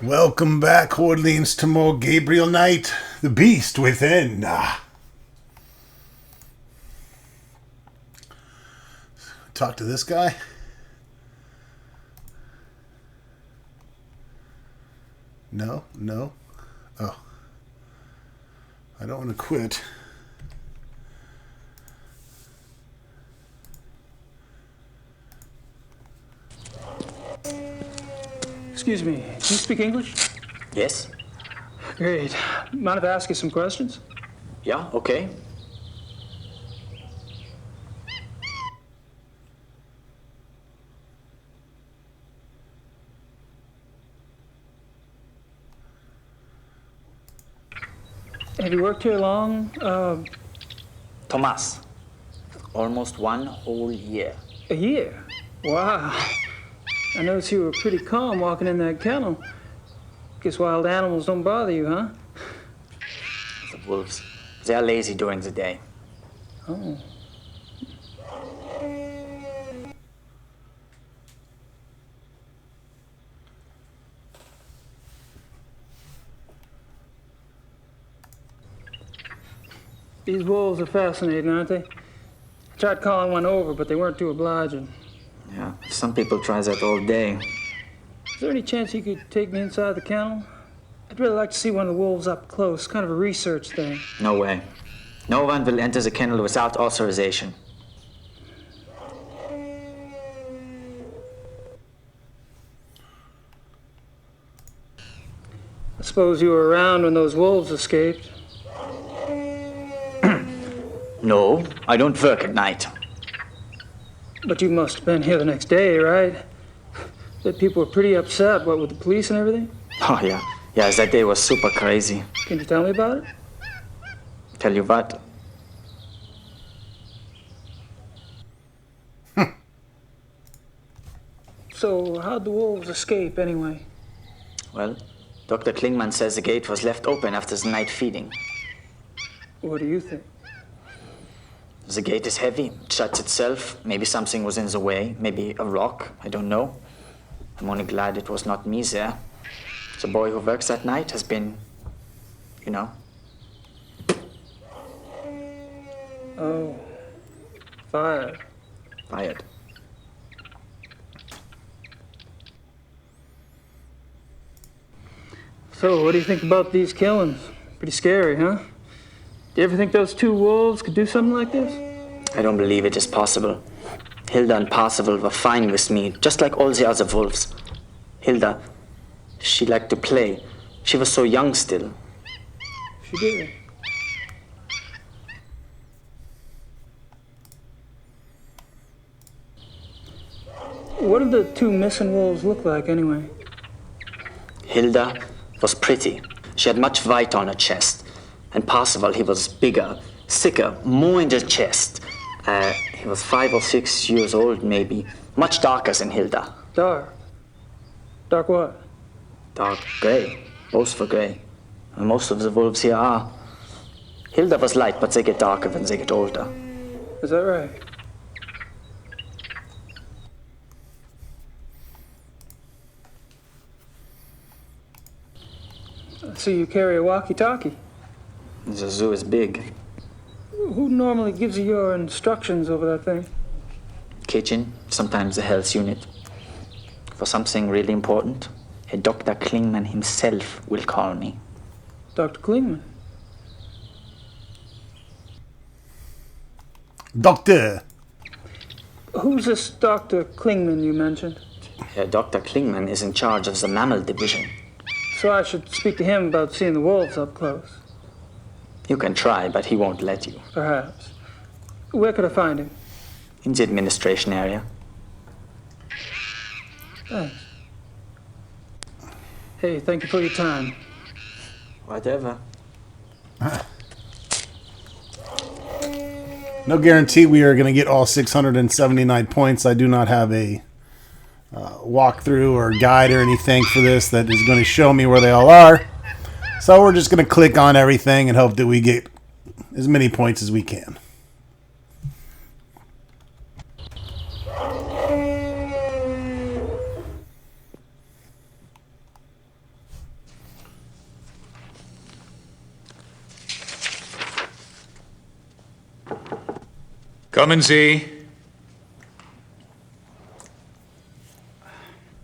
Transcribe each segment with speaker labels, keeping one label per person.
Speaker 1: Welcome back, Hordlings, to more Gabriel Knight, the Beast Within. Talk to this guy. No. Oh. I don't want to quit.
Speaker 2: Excuse me, do you speak English?
Speaker 3: Yes?
Speaker 2: Great. Mind if I ask you some questions?
Speaker 3: Yeah, okay.
Speaker 2: Have you worked here long?
Speaker 3: Thomas. Almost 1 whole year.
Speaker 2: A year? Wow. I noticed you were pretty calm walking in that kennel. Guess wild animals don't bother you, huh?
Speaker 3: The wolves. They are lazy during the day.
Speaker 2: Oh. These wolves are fascinating, aren't they? I tried calling one over, but they weren't too obliging.
Speaker 3: Yeah, some people try that all day.
Speaker 2: Is there any chance you could take me inside the kennel? I'd really like to see one of the wolves up close, kind of a research thing.
Speaker 3: No way. No one will enter the kennel without authorization.
Speaker 2: I suppose you were around when those wolves escaped.
Speaker 3: No, I don't work at night.
Speaker 2: But you must have been here the next day, right? That people were pretty upset, what, with the police and everything?
Speaker 3: Oh, yeah. Yeah, that day was super crazy.
Speaker 2: Can you tell me about it?
Speaker 3: Tell you what?
Speaker 2: So, how'd the wolves escape, anyway?
Speaker 3: Well, Dr. Klingman says the gate was left open after the night feeding.
Speaker 2: What do you think?
Speaker 3: The gate is heavy, it shuts itself. Maybe something was in the way, maybe a rock, I don't know. I'm only glad it was not me there. The boy who works that night has been, you know.
Speaker 2: Oh, fired.
Speaker 3: Fired.
Speaker 2: So, what do you think about these killings? Pretty scary, huh? Do you ever think those two wolves could do something like this?
Speaker 3: I don't believe it is possible. Hilda and Parzival were fine with me, just like all the other wolves. Hilda, she liked to play. She was so young still.
Speaker 2: She did. What did the two missing wolves look like, anyway?
Speaker 3: Hilda was pretty. She had much white on her chest. And Parzival, he was bigger, thicker, more in the chest. He was 5 or 6 years old, maybe. Much darker than Hilda.
Speaker 2: Dark. Dark what?
Speaker 3: Dark gray. Both were gray. And most of the wolves here are. Hilda was light, but they get darker when they get older.
Speaker 2: Is that right? So you carry a walkie-talkie?
Speaker 3: The zoo is big.
Speaker 2: Who normally gives you your instructions over that thing?
Speaker 3: Kitchen, sometimes the health unit. For something really important, a Dr. Klingman himself will call me.
Speaker 2: Dr. Klingman?
Speaker 1: Doctor.
Speaker 2: Who's this Dr. Klingman you mentioned?
Speaker 3: Dr. Klingman is in charge of the mammal division.
Speaker 2: So I should speak to him about seeing the wolves up close.
Speaker 3: You can try, but he won't let you.
Speaker 2: Perhaps. Where could I find him?
Speaker 3: In the administration area.
Speaker 2: Thanks. Hey, thank you for your time.
Speaker 3: Whatever.
Speaker 1: No guarantee we are going to get all 679 points. I do not have a walkthrough or guide or anything for this that is going to show me where they all are. So we're just going to click on everything and hope that we get as many points as we can.
Speaker 4: Kommen Sie.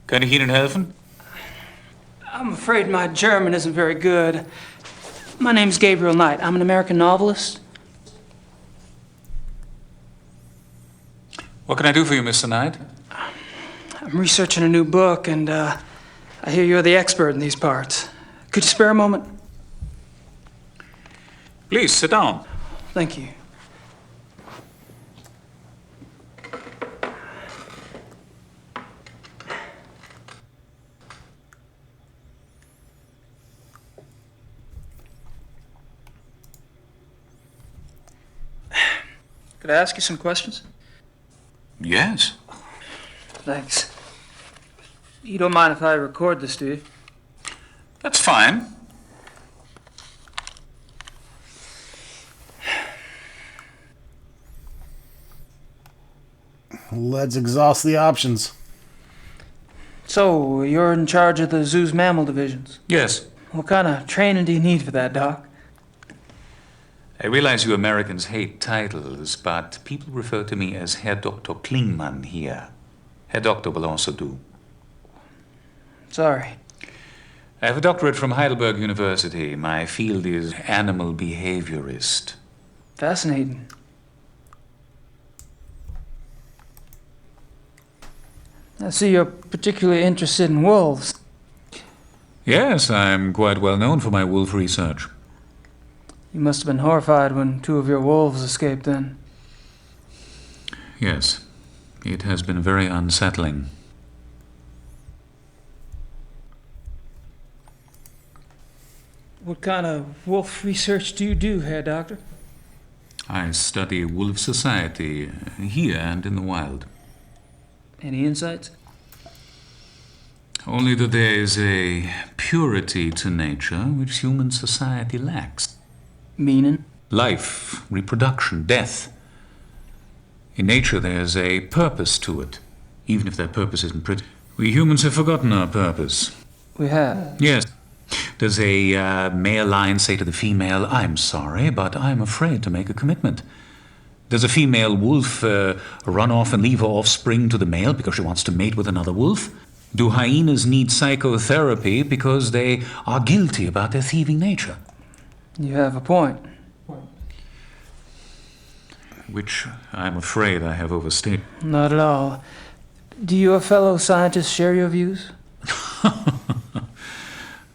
Speaker 4: Kann ich Ihnen helfen?
Speaker 2: I'm afraid my German isn't very good. My name's Gabriel Knight. I'm an American novelist.
Speaker 4: What can I do for you, Mr. Knight?
Speaker 2: I'm researching a new book, and I hear you're the expert in these parts. Could you spare a moment?
Speaker 4: Please, sit down.
Speaker 2: Thank you. Could I ask you some questions?
Speaker 4: Yes.
Speaker 2: Thanks. You don't mind if I record this, do you?
Speaker 4: That's fine.
Speaker 1: Let's exhaust the options.
Speaker 2: So, you're in charge of the zoo's mammal divisions.
Speaker 4: Yes.
Speaker 2: What kind of training do you need for that, Doc?
Speaker 4: I realize you Americans hate titles, but people refer to me as Herr Dr. Klingman here. Herr Doctor will also do.
Speaker 2: Sorry.
Speaker 4: I have a doctorate from Heidelberg University. My field is animal behaviorist.
Speaker 2: Fascinating. I see you're particularly interested in wolves.
Speaker 4: Yes, I'm quite well known for my wolf research.
Speaker 2: You must have been horrified when 2 of your wolves escaped then.
Speaker 4: Yes, it has been very unsettling.
Speaker 2: What kind of wolf research do you do, Herr Doctor?
Speaker 4: I study wolf society here and in the wild.
Speaker 2: Any insights?
Speaker 4: Only that there is a purity to nature which human society lacks.
Speaker 2: Meaning?
Speaker 4: Life, reproduction, death. In nature there's a purpose to it, even if that purpose isn't pretty. We humans have forgotten our purpose.
Speaker 2: We have.
Speaker 4: Yes. Does a male lion say to the female, "I'm sorry, but I'm afraid to make a commitment"? Does a female wolf run off and leave her offspring to the male because she wants to mate with another wolf? Do hyenas need psychotherapy because they are guilty about their thieving nature?
Speaker 2: You have a point.
Speaker 4: Which I'm afraid I have overstated.
Speaker 2: Not at all. Do your fellow scientists share your views?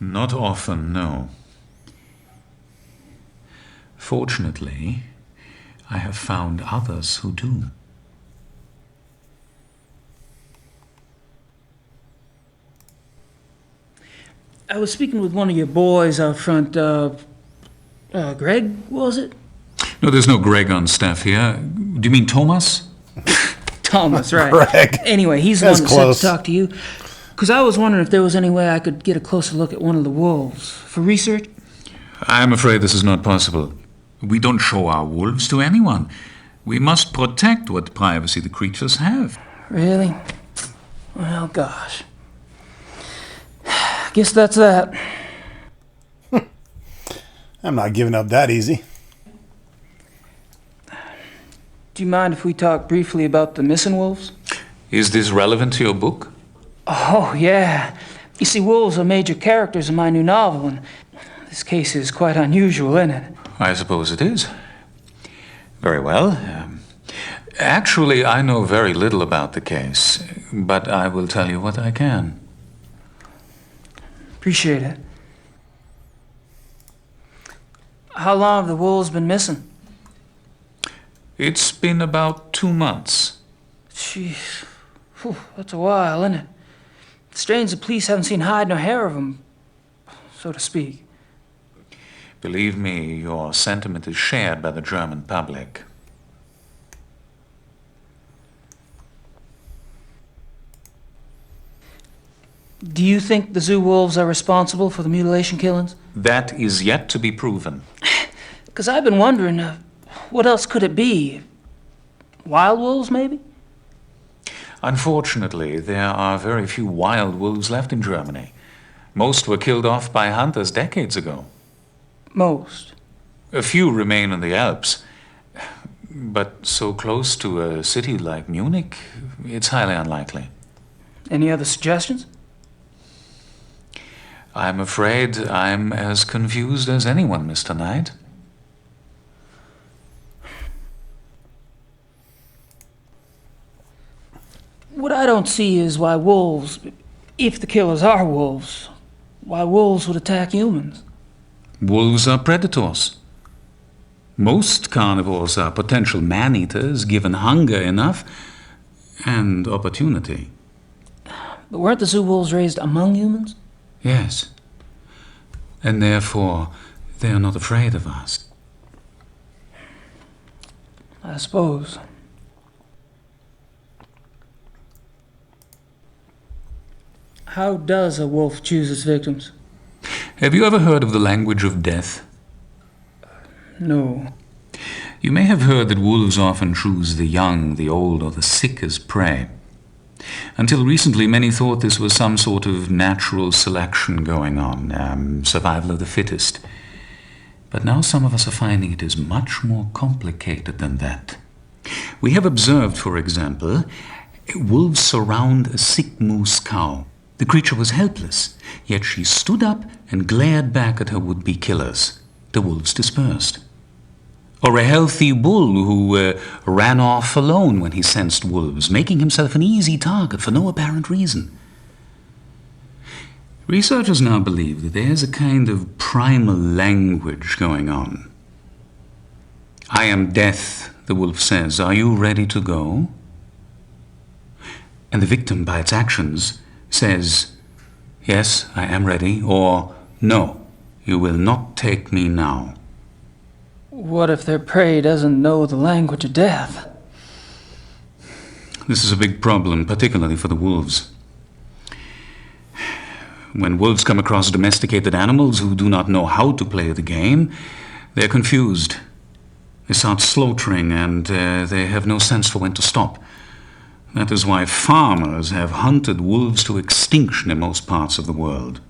Speaker 4: Not often, no. Fortunately, I have found others who do.
Speaker 2: I was speaking with one of your boys out front. Greg, was it?
Speaker 4: No, there's no Greg on staff here. Do you mean Thomas?
Speaker 2: Thomas, right.
Speaker 1: Greg.
Speaker 2: Anyway, he's the
Speaker 1: That's
Speaker 2: one that
Speaker 1: close.
Speaker 2: said to talk to you. Because I was wondering if there was any way I could get a closer look at one of the wolves for research.
Speaker 4: I'm afraid this is not possible. We don't show our wolves to anyone. We must protect what privacy the creatures have.
Speaker 2: Really? Well, gosh. Guess that's that.
Speaker 1: I'm not giving up that easy.
Speaker 2: Do you mind if we talk briefly about the missing wolves?
Speaker 4: Is this relevant to your book?
Speaker 2: Oh, yeah. You see, wolves are major characters in my new novel, and this case is quite unusual, isn't it?
Speaker 4: I suppose it is. Very well. Actually, I know very little about the case, but I will tell you what I can.
Speaker 2: Appreciate it. How long have the wolves been missing?
Speaker 4: It's been about 2 months.
Speaker 2: Jeez. Whew, that's a while, isn't it? It's strange the police haven't seen hide nor hair of them, so to speak.
Speaker 4: Believe me, your sentiment is shared by the German public.
Speaker 2: Do you think the zoo wolves are responsible for the mutilation killings?
Speaker 4: That is yet to be proven.
Speaker 2: Because I've been wondering, what else could it be? Wild wolves, maybe?
Speaker 4: Unfortunately, there are very few wild wolves left in Germany. Most were killed off by hunters decades ago.
Speaker 2: Most.
Speaker 4: A few remain in the Alps. But so close to a city like Munich, it's highly unlikely.
Speaker 2: Any other suggestions?
Speaker 4: I'm afraid I'm as confused as anyone, Mr. Knight.
Speaker 2: What I don't see is why wolves, if the killers are wolves, why wolves would attack humans.
Speaker 4: Wolves are predators. Most carnivores are potential man-eaters, given hunger enough and opportunity.
Speaker 2: But weren't the zoo wolves raised among humans?
Speaker 4: Yes. And therefore, they are not afraid of us.
Speaker 2: I suppose. How does a wolf choose its victims?
Speaker 4: Have you ever heard of the language of death?
Speaker 2: No.
Speaker 4: You may have heard that wolves often choose the young, the old, or the sick as prey. Until recently, many thought this was some sort of natural selection going on, survival of the fittest. But now some of us are finding it is much more complicated than that. We have observed, for example, wolves surround a sick moose cow. The creature was helpless, yet she stood up and glared back at her would-be killers. The wolves dispersed. Or a healthy bull who ran off alone when he sensed wolves, making himself an easy target for no apparent reason. Researchers now believe that there's a kind of primal language going on. "I am death," the wolf says. "Are you ready to go?" And the victim, by its actions, says, "Yes, I am ready," or "No, you will not take me now."
Speaker 2: What if their prey doesn't know the language of death?
Speaker 4: This is a big problem, particularly for the wolves. When wolves come across domesticated animals who do not know how to play the game, they're confused. They start slaughtering and they have no sense for when to stop. That is why farmers have hunted wolves to extinction in most parts of the world.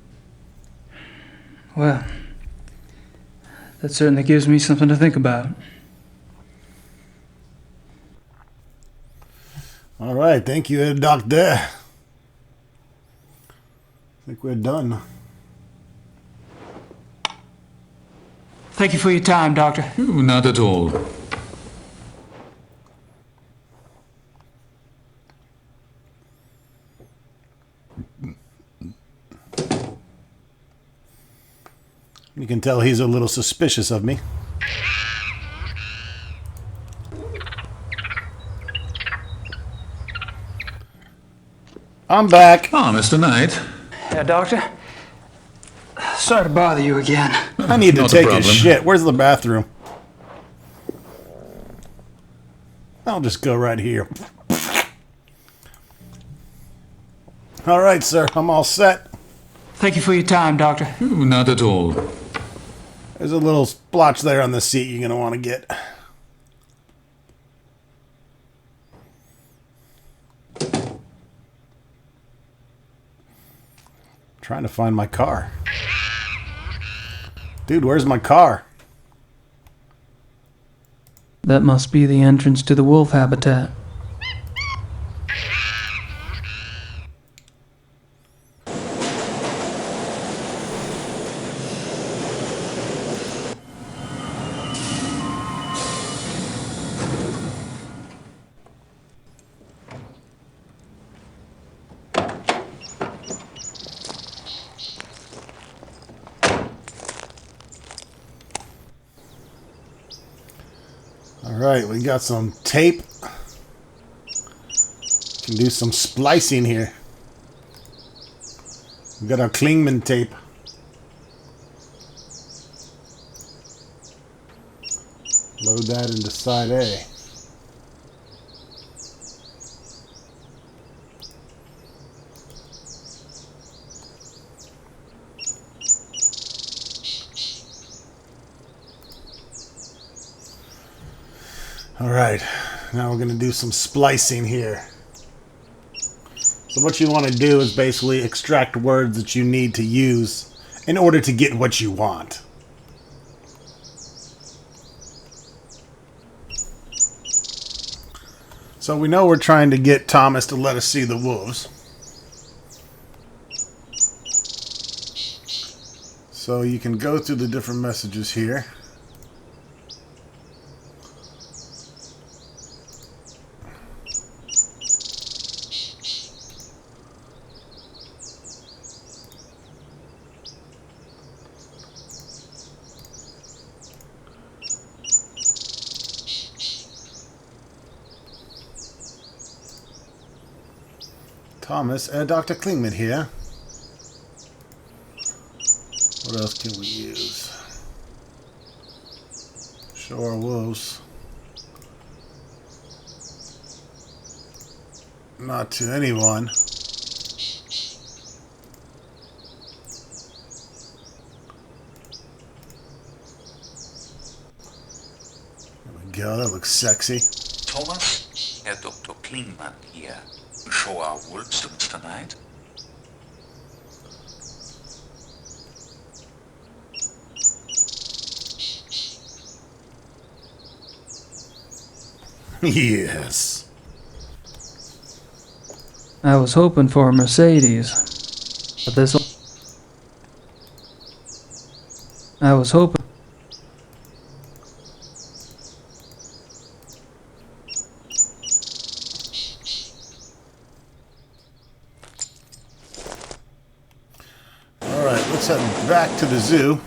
Speaker 2: Well, that certainly gives me something to think about.
Speaker 1: All right, thank you, Doctor. I think we're done.
Speaker 2: Thank you for your time, Doctor.
Speaker 4: Not at all.
Speaker 1: You can tell he's a little suspicious of me. I'm back.
Speaker 4: Ah, Mr. Knight.
Speaker 2: Yeah, Doctor? Sorry to bother you again.
Speaker 1: I need to
Speaker 4: Not a
Speaker 1: take a
Speaker 4: problem.
Speaker 1: shit. Where's the bathroom? I'll just go right here. All right, sir. I'm all set.
Speaker 2: Thank you for your time, Doctor.
Speaker 4: Not at all.
Speaker 1: There's a little splotch there on the seat you're going to want to get. Trying to find my car. Dude, where's my car?
Speaker 2: That must be the entrance to the wolf habitat.
Speaker 1: Alright, we got some tape. Can do some splicing here. We got our Klingman tape. Load that into side A. Alright, now we're going to do some splicing here. So what you want to do is basically extract words that you need to use in order to get what you want. So we know we're trying to get Thomas to let us see the wolves. So you can go through the different messages here. Thomas, Dr. Klingman here. What else can we use? Show our wolves. Not to anyone. There we go, that looks sexy.
Speaker 4: Thomas, Dr. Klingman here. Show our wolves to Mr. Knight.
Speaker 1: Yes.
Speaker 2: I was hoping for a Mercedes, but this one... I was hoping...
Speaker 1: Alright, let's head back to the zoo.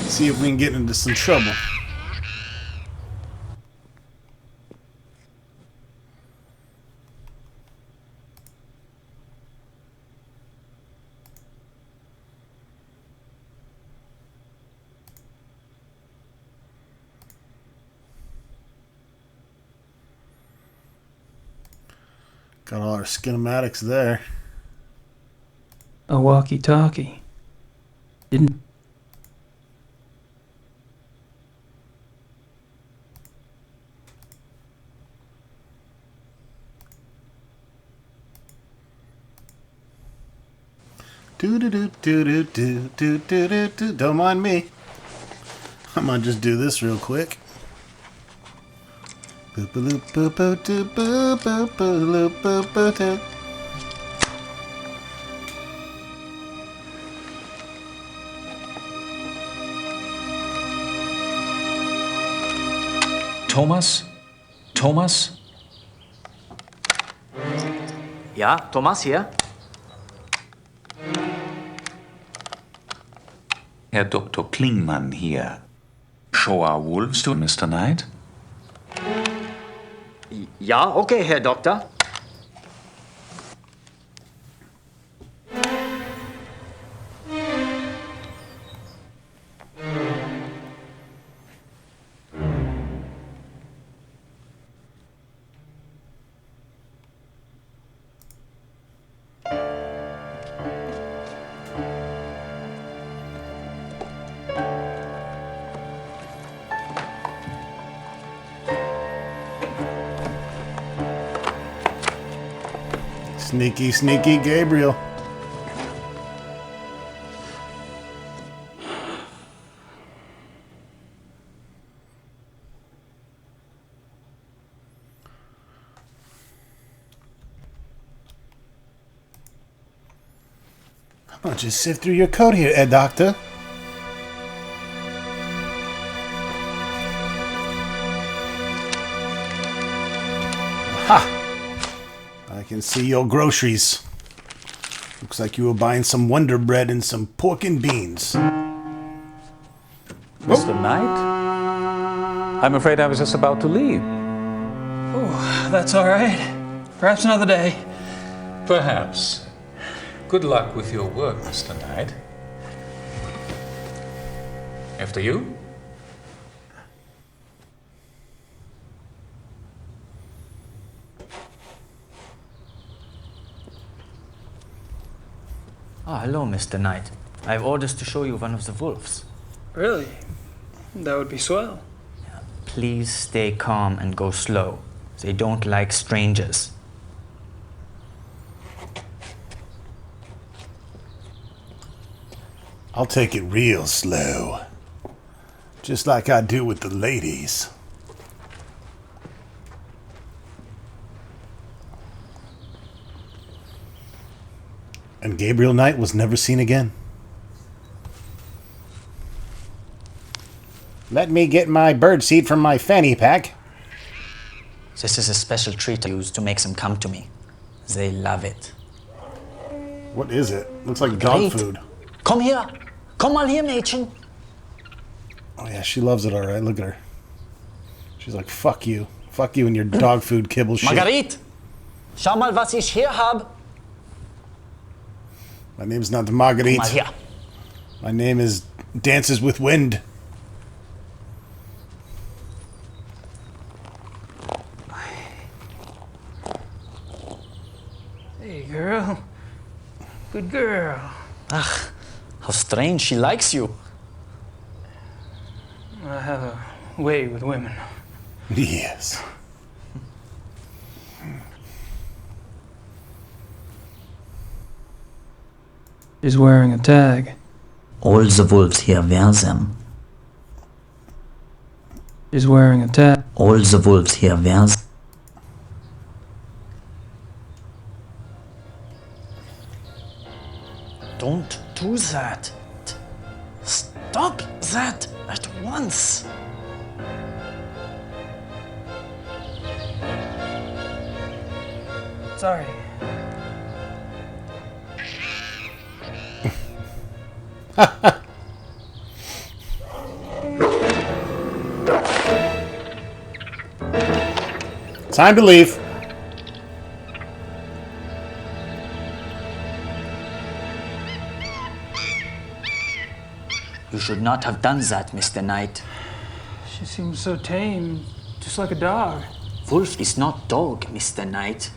Speaker 1: See if we can get into some trouble. Got all our schematics there.
Speaker 2: A walkie-talkie. Didn't...
Speaker 1: Do-do-do-do-do-do-do-do-do. Don't mind me. I'm gonna just do this real quick. Boop-a-loop-boop-boop-doo-boop-boop-loop-boop-boop-doo.
Speaker 4: Thomas? Thomas?
Speaker 3: Ja, Thomas hier.
Speaker 4: Herr Dr. Klingman hier. Show our wolves to Mr. Knight.
Speaker 3: Ja, okay, Herr Doktor.
Speaker 1: Sneaky, sneaky Gabriel. I'm gonna just sift through your coat here, Doctor. Ha! I can see your groceries. Looks like you were buying some Wonder Bread and some pork and beans.
Speaker 4: Mr. Knight? I'm afraid I was just about to leave.
Speaker 2: Oh, that's all right. Perhaps another day.
Speaker 4: Perhaps. Good luck with your work, Mr. Knight. After you?
Speaker 3: Ah, hello, Mr. Knight. I have orders to show you one of the wolves.
Speaker 2: Really? That would be swell.
Speaker 3: Please stay calm and go slow. They don't like strangers.
Speaker 1: I'll take it real slow. Just like I do with the ladies. And Gabriel Knight was never seen again. Let me get my birdseed from my fanny pack.
Speaker 3: This is a special treat I use to make them come to me. They love it.
Speaker 1: What is it? Looks like dog
Speaker 3: Great.
Speaker 1: food.
Speaker 3: Komm her. Komm mal hier, Mädchen.
Speaker 1: Oh yeah, she loves it, all right. Look at her. She's like, fuck you. Fuck you and your dog food kibble shit.
Speaker 3: Marguerite, schau mal, was ich hier hab.
Speaker 1: My name's not
Speaker 3: Mal
Speaker 1: Marguerite.
Speaker 3: hier.
Speaker 1: My name is Dances with Wind.
Speaker 2: Hey, girl. Good girl.
Speaker 3: Ach, how strange, she likes you.
Speaker 2: I have a way with women.
Speaker 1: Yes.
Speaker 2: She's wearing a tag.
Speaker 3: All the wolves here wear them.
Speaker 2: She's wearing a tag.
Speaker 3: All the wolves here wear them. Don't do that. Stop that at once.
Speaker 2: Sorry.
Speaker 1: Time to leave.
Speaker 3: You should not have done that, Mr. Knight.
Speaker 2: She seems so tame, just like a dog.
Speaker 3: Wolf is not dog, Mr. Knight.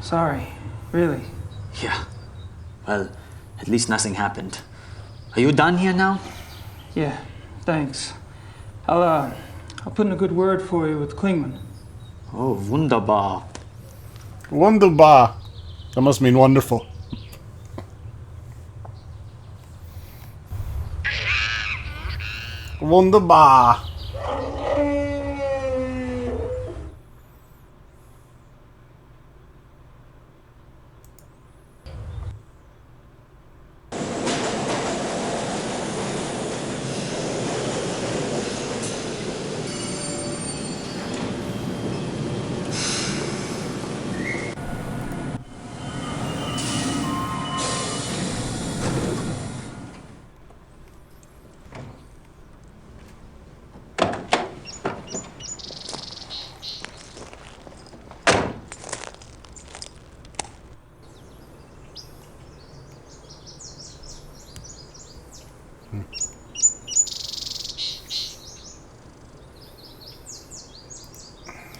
Speaker 2: Sorry, really.
Speaker 3: Yeah. Well, at least nothing happened. Are you done here now?
Speaker 2: Yeah, thanks. I'll put in a good word for you with Klingman.
Speaker 3: Oh, wunderbar.
Speaker 1: Wunderbar. That must mean wonderful. Wunderbar.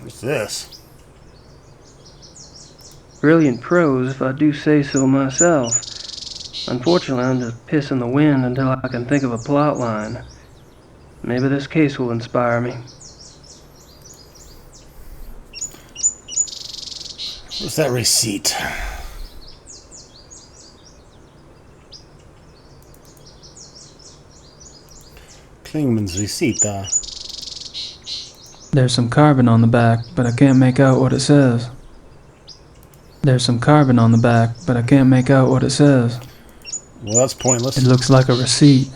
Speaker 1: What's this?
Speaker 2: Brilliant prose, if I do say so myself. Unfortunately, I'm just pissing the wind until I can think of a plot line. Maybe this case will inspire me.
Speaker 1: What's that receipt? Klingman's receipt,
Speaker 2: There's some carbon on the back, but I can't make out what it says. There's some carbon on the back, but I can't make out what it says.
Speaker 1: Well, that's pointless.
Speaker 2: It looks like a receipt.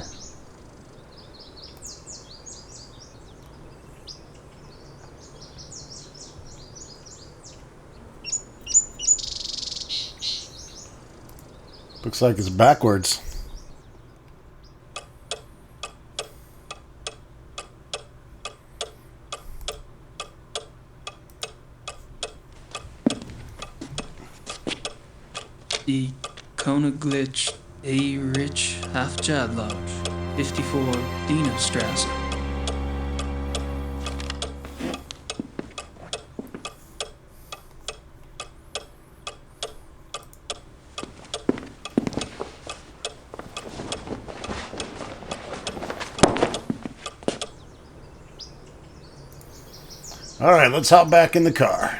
Speaker 1: Looks like it's backwards.
Speaker 2: Die Koenigsegg A. Rich Hafjad Lodge, 54 Dienerstrasse.
Speaker 1: All right, let's hop back in the car.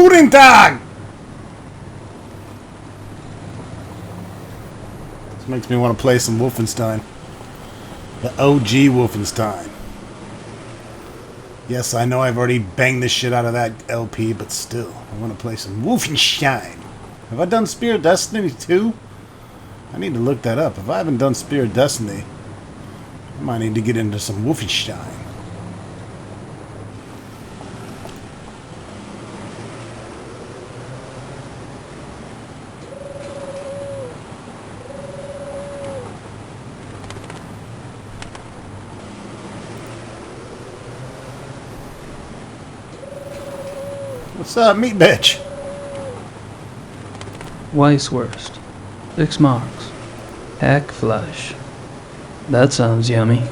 Speaker 1: Guten Tag! This makes me want to play some Wolfenstein. The OG Wolfenstein. Yes, I know I've already banged the shit out of that LP, but still, I want to play some Wolfenstein. Have I done Spear of Destiny 2? I need to look that up. If I haven't done Spear of Destiny, I might need to get into some Wolfenstein. What's up, meat bitch?
Speaker 2: Weisswurst. 6 marks. Hackfleisch. That sounds yummy.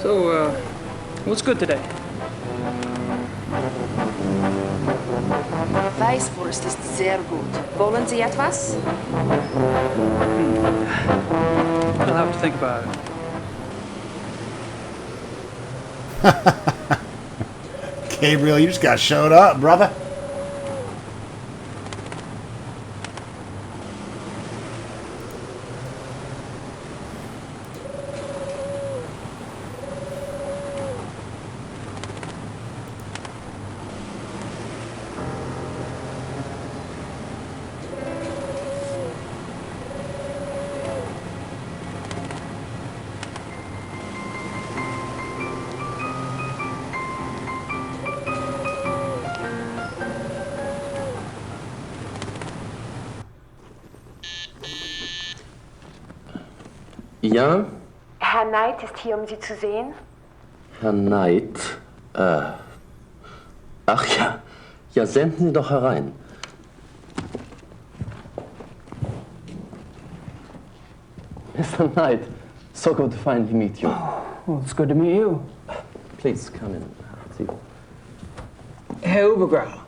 Speaker 2: So, what's good today?
Speaker 5: Weißwurst ist sehr gut. Wollen Sie etwas?
Speaker 2: I'll have to think about it.
Speaker 1: Gabriel, you just got showed up, brother.
Speaker 6: Ja?
Speaker 5: Herr Knight ist hier, um Sie zu sehen.
Speaker 6: Herr Knight? Ach ja. Ja, senden Sie doch herein. Mr. Knight, so good to finally meet you.
Speaker 2: Well, it's good to meet you.
Speaker 6: Please, come in. See.
Speaker 2: Hey, Ubergrau.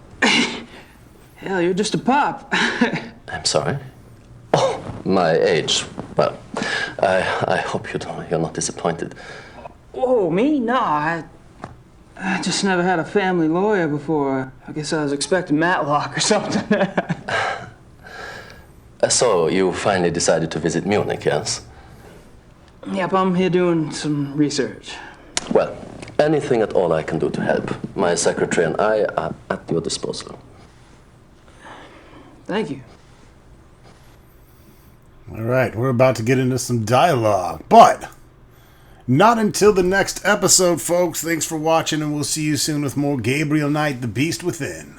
Speaker 2: Hell, you're just a pup.
Speaker 6: I'm sorry. Oh, my age. Well, I hope you're not disappointed.
Speaker 2: Whoa, me? No, I just never had a family lawyer before. I guess I was expecting Matlock or something.
Speaker 6: So, you finally decided to visit Munich, yes?
Speaker 2: Yep, I'm here doing some research.
Speaker 6: Well, anything at all I can do to help. My secretary and I are at your disposal.
Speaker 2: Thank you.
Speaker 1: All right, we're about to get into some dialogue, but not until the next episode, folks. Thanks for watching, and we'll see you soon with more Gabriel Knight, The Beast Within.